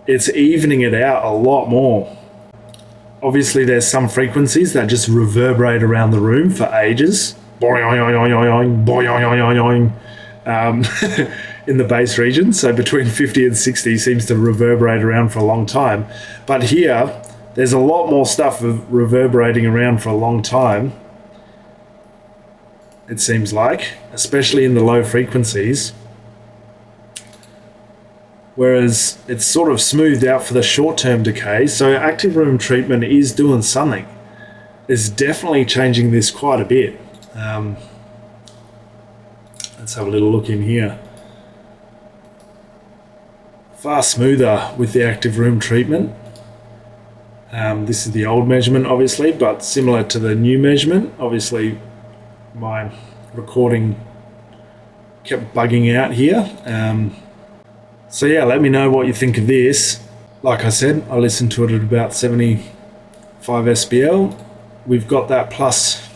it's evening it out a lot more. Obviously there's some frequencies that just reverberate around the room for ages, in the bass region, so between 50 and 60 seems to reverberate around for a long time. But here there's a lot more stuff reverberating around for a long time, it seems like, especially in the low frequencies, whereas it's sort of smoothed out for the short-term decay. So active room treatment is doing something. It's definitely changing this quite a bit. Let's have a little look in here. Far smoother with the active room treatment. This is the old measurement obviously, but similar to the new measurement. Obviously my recording kept bugging out here. So yeah, let me know what you think of this. Like I said, I listened to it at about 75 SPL. We've got that plus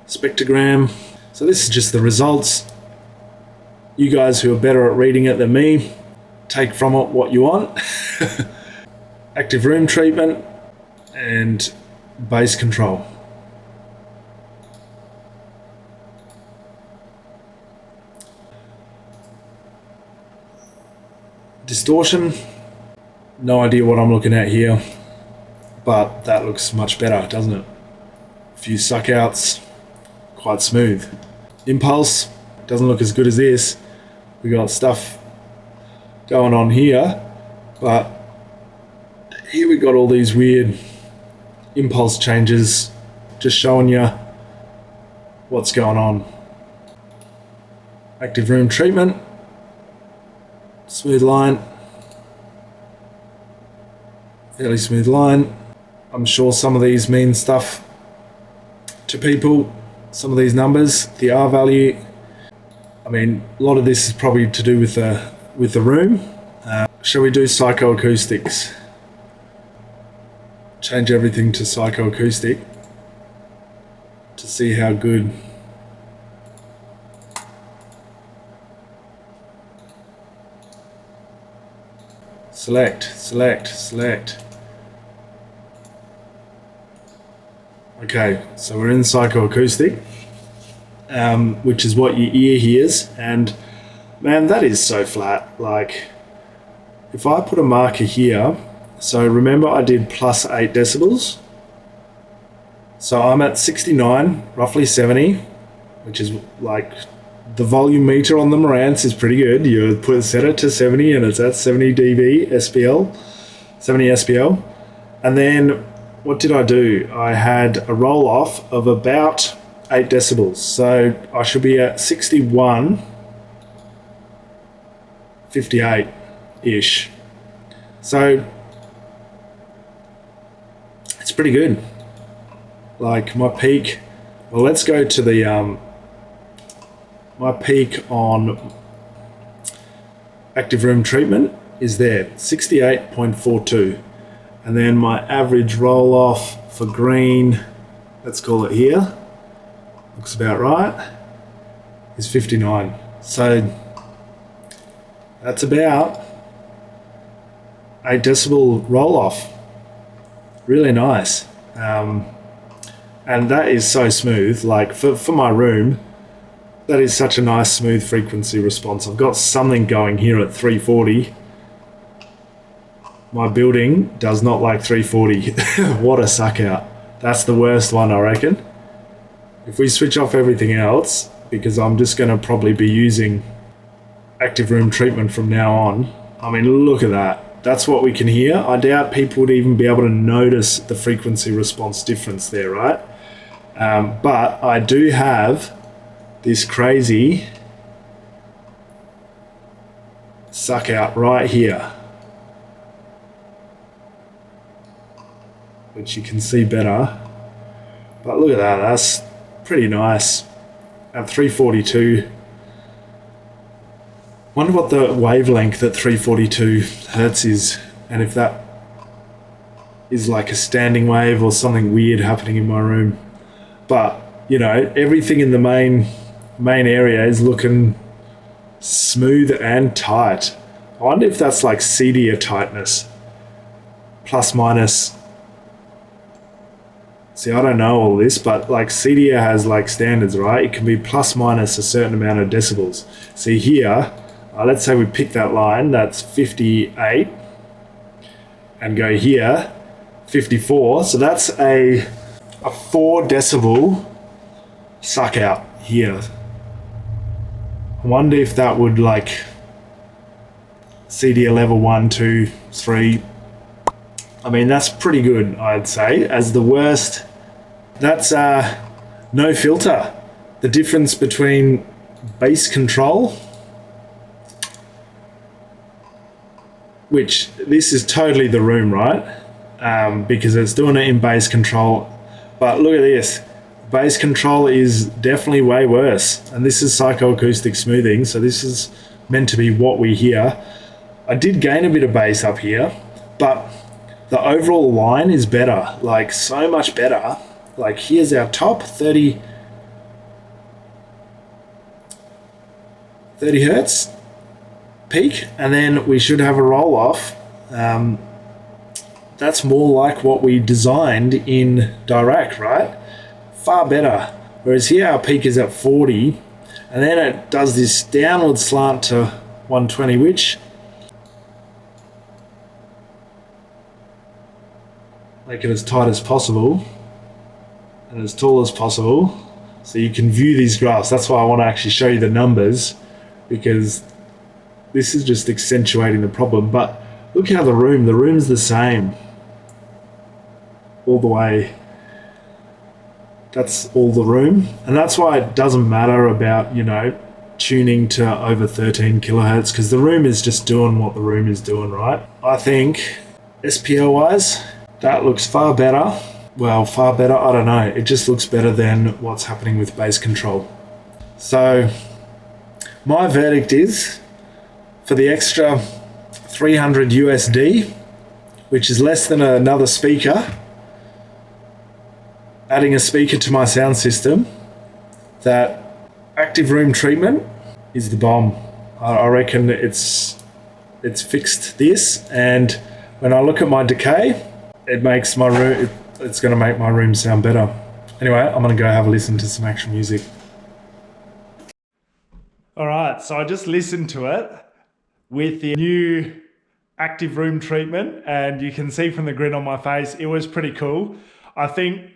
spectrogram. So this is just the results. You guys who are better at reading it than me, take from it what you want. Active room treatment and bass control. Distortion, no idea what I'm looking at here, but that looks much better, doesn't it? A few suck outs, quite smooth. Impulse doesn't look as good as this. We got stuff going on here, but here we got all these weird impulse changes, just showing you what's going on. Active room treatment, smooth line, fairly smooth line. I'm sure some of these mean stuff to people, some of these numbers, the R value. I mean, a lot of this is probably to do with the room. Shall we do psychoacoustics? change everything to Psychoacoustic to see how good. Select. Okay, so we're in Psychoacoustic, which is what your ear hears, and man, that is so flat. Like, if I put a marker here, so remember I did plus 8 decibels, so I'm at 69, roughly 70, which is like the volume meter on the Marantz is pretty good. You set it to 70 and it's at 70 dB SPL, 70 SPL. And then what did I do? I had a roll off of about 8 decibels. So I should be at 61, 58-ish. So it's pretty good. Like my peak, well, let's go to the, my peak on active room treatment is there, 68.42. And then my average roll off for green, let's call it here, looks about right, is 59. So that's about 8 decibel roll off. Really nice. And that is so smooth. Like for my room, that is such a nice smooth frequency response. I've got something going here at 340. My building does not like 340. What a suck out. That's the worst one, I reckon. If we switch off everything else, because I'm just going to probably be using active room treatment from now on. I mean, look at that. That's what we can hear. I doubt people would even be able to notice the frequency response difference there, right? But I do have this crazy suck out right here, which you can see better. But look at that, that's pretty nice at 342. Wonder what the wavelength at 342 hertz is, and if that is like a standing wave or something weird happening in my room. But you know, everything in the main area is looking smooth and tight. I wonder if that's like CDA tightness, plus minus. See, I don't know all this, but like CDA has like standards, right? It can be plus minus a certain amount of decibels. See here, let's say we pick that line, that's 58, and go here, 54. So that's a 4 decibel suck out here. I wonder if that would like CDA level 1, 2, 3. I mean, that's pretty good, I'd say. As the worst, that's no filter. The difference between bass control, which this is totally the room, right? Because it's doing it in bass control. But look at this. Bass control is definitely way worse. And this is psychoacoustic smoothing, so this is meant to be what we hear. I did gain a bit of bass up here, but the overall line is better, like so much better. Like here's our top 30 hertz peak, and then we should have a roll off. That's more like what we designed in Dirac, right? Far better. Whereas here our peak is at 40, and then it does this downward slant to 120, which make it as tight as possible and as tall as possible, so you can view these graphs. That's why I want to actually show you the numbers, because this is just accentuating the problem. But look how the room's the same all the way. That's all the room, and that's why it doesn't matter about, you know, tuning to over 13 kilohertz, because the room is just doing what the room is doing, right? I think SPL wise, that looks far better. Well, far better, I don't know. It just looks better than what's happening with bass control. So my verdict is, for the extra 300 USD, which is less than another speaker, adding a speaker to my sound system that active room treatment is the bomb. I reckon it's fixed this, and when I look at my decay, it makes my room, it's going to make my room sound better. Anyway, I'm going to go have a listen to some actual music. All right, so I just listened to it with the new active room treatment, and you can see from the grin on my face, it was pretty cool. I think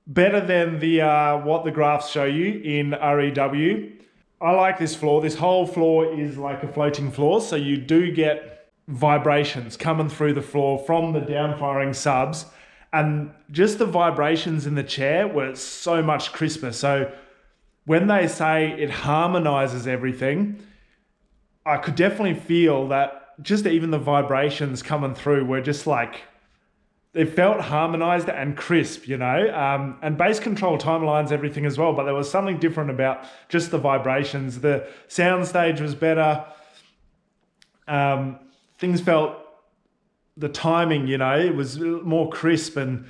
better than the what the graphs show you in REW. I like this floor. This whole floor is like a floating floor, so you do get vibrations coming through the floor from the downfiring subs, and just the vibrations in the chair were so much crisper. So when they say it harmonizes everything, I could definitely feel that just even the vibrations coming through were just like, it felt harmonized and crisp, you know, and bass control timelines everything as well, but there was something different about just the vibrations. The soundstage was better. Things felt, the timing, you know, it was more crisp, and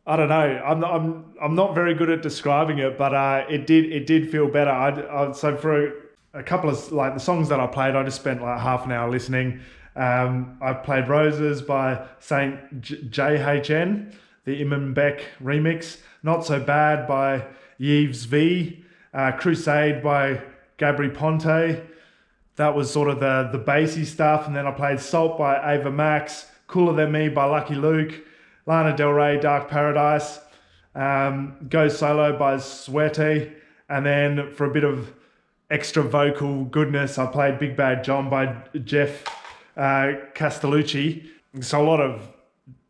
I don't know, I'm not very good at describing it, but it did feel better. So for a couple of, like, the songs that I played, I just spent like half an hour listening. I played Roses by Saint JHN, the Immenbeck remix. Not So Bad by Yves V. Crusade by Gabri Ponte. That was sort of the bassy stuff. And then I played Salt by Ava Max, Cooler Than Me by Lucky Luke, Lana Del Rey, Dark Paradise, Go Solo by Sweaty. And then for a bit of extra vocal goodness, I played Big Bad John by Jeff Castellucci. So a lot of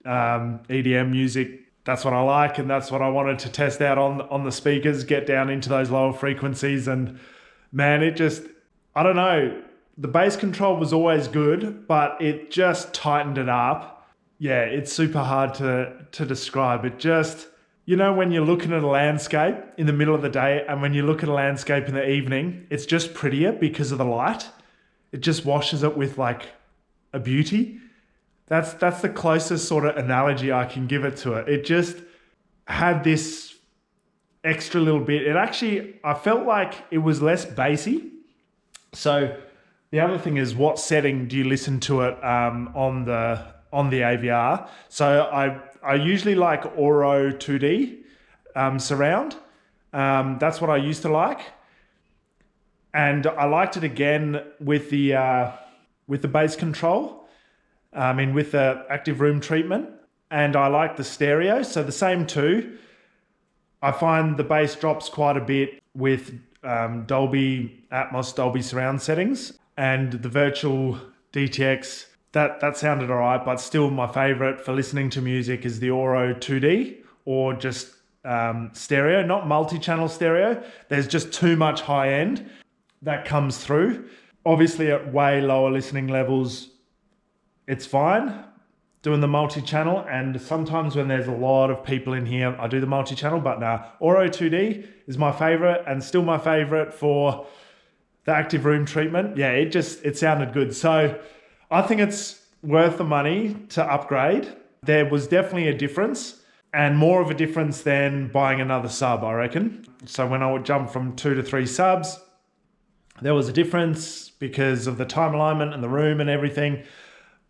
EDM music. That's what I like, and that's what I wanted to test out on the speakers, get down into those lower frequencies. And man, it just, I don't know, the bass control was always good, but it just tightened it up. Yeah, it's super hard to describe. It just, you know, when you're looking at a landscape in the middle of the day and when you look at a landscape in the evening, it's just prettier because of the light. It just washes it with like a beauty. That's the closest sort of analogy I can give it to it. It just had this extra little bit. It actually, I felt like it was less bassy. So the other thing is, what setting do you listen to it on the AVR? So I usually like Oro 2D surround. That's what I used to like, and I liked it again with the bass control. With the active room treatment, and I like the stereo. So the same two. I find the bass drops quite a bit with Dolby Atmos, Dolby surround settings, and the virtual DTX. That sounded all right, but still my favorite for listening to music is the Oro 2D or just stereo, not multi-channel stereo. There's just too much high end that comes through. Obviously at way lower listening levels, it's fine doing the multi-channel, and sometimes when there's a lot of people in here, I do the multi-channel, but nah, Oro 2D is my favorite and still my favorite for the active room treatment. Yeah, it sounded good. So I think it's worth the money to upgrade. There was definitely a difference, and more of a difference than buying another sub, I reckon. So when I would jump from 2 to 3 subs, there was a difference because of the time alignment and the room and everything.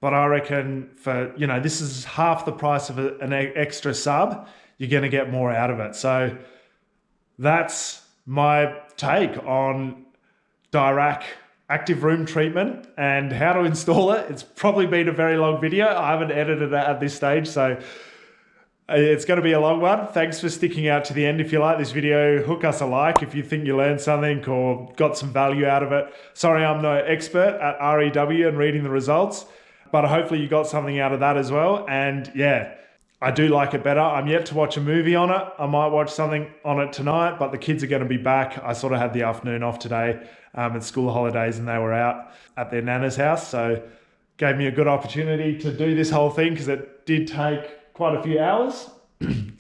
But I reckon for, you know, this is half the price of an extra sub, you're going to get more out of it. So that's my take on Dirac active room treatment and how to install it. It's probably been a very long video. I haven't edited it at this stage, so it's going to be a long one. Thanks for sticking out to the end. If you like this video, hook us a like if you think you learned something or got some value out of it. Sorry, I'm no expert at REW and reading the results, but hopefully you got something out of that as well. And yeah, I do like it better. I'm yet to watch a movie on it. I might watch something on it tonight, but the kids are going to be back. I sort of had the afternoon off today. It's school holidays and they were out at their nana's house. So gave me a good opportunity to do this whole thing because it did take quite a few hours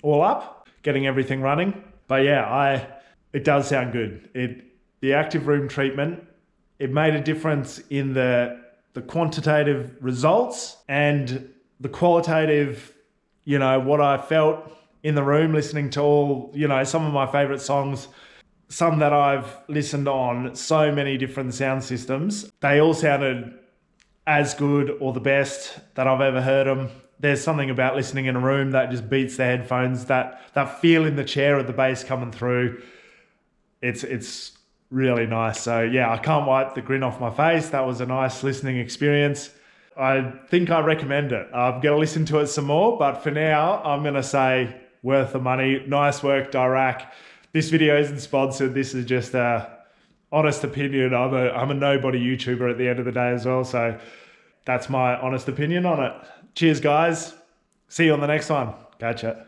all up, getting everything running. But yeah, it does sound good. The active room treatment, it made a difference in the quantitative results and the qualitative, you know, what I felt in the room listening to all, you know, some of my favorite songs, some that I've listened on so many different sound systems. They all sounded as good or the best that I've ever heard them. There's something about listening in a room that just beats the headphones, that feel in the chair of the bass coming through. It's really nice. So yeah, I can't wipe the grin off my face. That was a nice listening experience. I think I recommend it. I'm going to listen to it some more, but for now, I'm going to say worth the money. Nice work, Dirac. This video isn't sponsored. This is just a honest opinion. I'm a nobody YouTuber at the end of the day as well. So that's my honest opinion on it. Cheers, guys. See you on the next one. Catch ya.